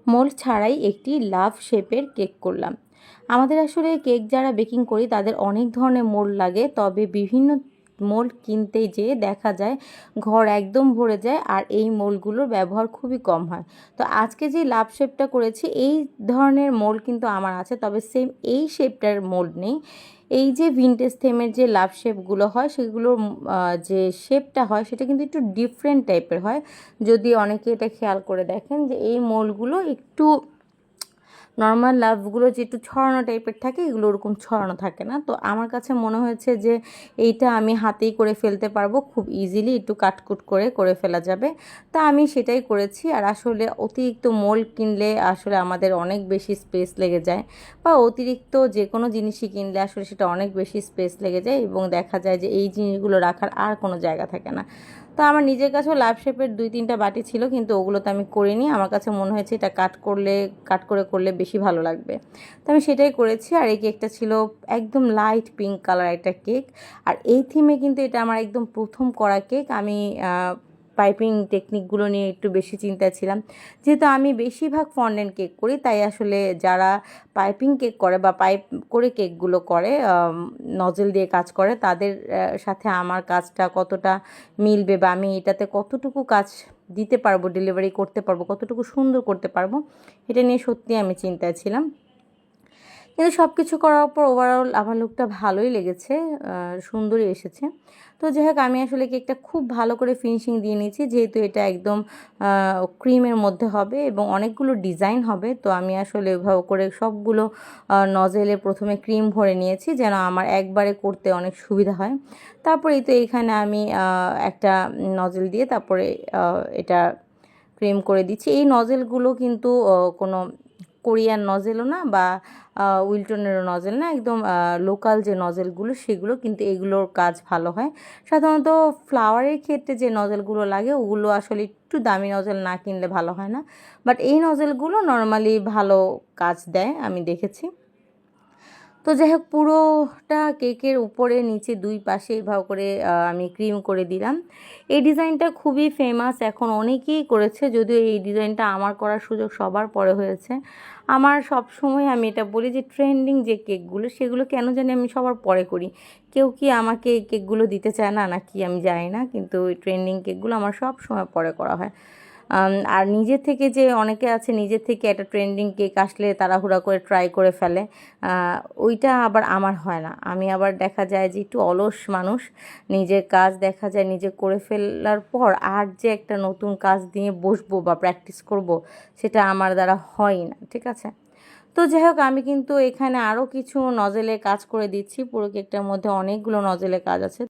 Mould ছাড়াই একটি লাভ শেপের কেক করলাম। আমাদের আসলে কেক যারা বেকিং করি তাদের অনেক ধরনের মোল্ড লাগে, তবে বিভিন্ন মোল্ড কিনতে যেয়ে দেখা যায় ঘর একদম ভরে যায় আর এই মোল্ডগুলোর ব্যবহার খুবই কম হয়। তো আজকে যে লাভ শেপটা করেছি এই ধরনের মোল্ড কিন্তু আমার আছে, তবে সেম এই শেপটার মোল্ড নেই। এই যে ভিনটেজ থেমের যে লাভ শেপগুলো হয় সেগুলোর যে শেপটা হয় সেটা কিন্তু একটু ডিফারেন্ট টাইপের হয়। যদি অনেকে এটা খেয়াল করে দেখেন যে এই মোল্ডগুলো একটু নর্মাল লাভগুলো যে একটু ছড়ানো টাইপের থাকে, এগুলো ওরকম ছড়ানো থাকে না। তো আমার কাছে মনে হয়েছে যে এইটা আমি হাতেই করে ফেলতে পারবো, খুব ইজিলি একটু কাটকুট করে ফেলা যাবে। তা আমি সেটাই করেছি। আর আসলে অতিরিক্ত মোল্ড কিনলে আসলে আমাদের অনেক বেশি স্পেস লেগে যায়, বা অতিরিক্ত যে কোনো জিনিসই কিনলে আসলে সেটা অনেক বেশি স্পেস লেগে যায় এবং দেখা যায় যে এই জিনিসগুলো রাখার আর কোনো জায়গা থাকে না। তো আমার নিজের কাছেও লাভ শেপের 2-3টা বাটি ছিল, কিন্তু ওগুলোতে আমি করিনি। আমার কাছে মনে হয়েছে এটা কাট করে করলে বেশি ভালো লাগবে, তো আমি সেটাই করেছি। আর এই কেকটা ছিল একদম লাইট পিঙ্ক কালার একটা কেক। আর এই থিমে কিন্তু এটা আমার একদম প্রথম করা কেক। আমি পাইপিং টেকনিকগুলো নিয়ে একটু বেশি চিন্তায় ছিলাম, যেহেতু আমি বেশিরভাগ ফন্ডেন্ট কেক করি, তাই আসলে যারা পাইপিং কেক করে বা পাইপ করে কেকগুলো করে নজেল দিয়ে কাজ করে তাদের সাথে আমার কাজটা কতটা মিলবে বা আমি এটাতে কতটুকু কাজ দিতে পারবো, ডেলিভারি করতে পারবো, কতটুকু সুন্দর করতে পারবো, এটা নিয়ে সত্যি আমি চিন্তায় ছিলাম। কিন্তু সব কিছু করার পর ওভারঅল আমার লুকটা ভালোই লেগেছে, সুন্দরই এসেছে। তো যাই হোক, আমি আসলে কেকটা খুব ভালো করে ফিনিশিং দিয়ে নিয়েছি, যেহেতু এটা একদম ক্রিমের মধ্যে হবে এবং অনেকগুলো ডিজাইন হবে। তো আমি আসলে এভাবে করে সবগুলো নজেলে প্রথমে ক্রিম ভরে নিয়েছি, যেন আমার একবারে করতে অনেক সুবিধা হয়। তারপরেই তো এখানে আমি একটা নজেল দিয়ে তারপরে এটা ক্রিম করে দিচ্ছি। এই নজেলগুলো কিন্তু কোনো কোরিয়ান নজেলও না বা উইলটনেরও নজেল না, একদম লোকাল যে নজেলগুলো সেগুলো, কিন্তু এগুলোর কাজ ভালো হয়। সাধারণত ফ্লাওয়ারের ক্ষেত্রে যে নজেলগুলো লাগে ওগুলো আসলে একটু দামি নজেল না কিনলে ভালো হয় না, বাট এই নজেলগুলো নর্মালি ভালো কাজ দেয় আমি দেখেছি। তো যাই হোক, পুরোটা কেকের উপরে নিচে দুই পাশে এভাবে করে আমি ক্রিম করে দিলাম। এই ডিজাইনটা খুবই ফেমাস, এখন অনেকেই করেছে, যদিও এই ডিজাইনটা আমার করার সুযোগ সবার পরে হয়েছে। আমার সব সময় আমি এটা বলি যে ট্রেন্ডিং যে কেকগুলো সেগুলো কেন জানি আমি সবার পরে করি। কেউ কি আমাকে এই কেকগুলো দিতে চায় না নাকি আমি জানি না, কিন্তু ওই ট্রেন্ডিং কেকগুলো আমার সব সময় পরে করা হয়। আর নিজের থেকে যে অনেকে আছে নিজের থেকে একটা ট্রেন্ডিং কেক আসলে তাড়াহুড়া করে ট্রাই করে ফেলে, ওইটা আবার আমার হয় না। আমি আবার দেখা যায় যে একটু অলস মানুষ, নিজের কাজ দেখা যায় নিজে করে ফেলার পর আর যে একটা নতুন কাজ নিয়ে বসবো বা প্র্যাকটিস করব, সেটা আমার দ্বারা হয় না, ঠিক আছে। তো যাই হোক, আমি কিন্তু এখানে আরও কিছু নজেলে কাজ করে দিচ্ছি। পুরো কেকটার মধ্যে অনেকগুলো নজেলে কাজ আছে।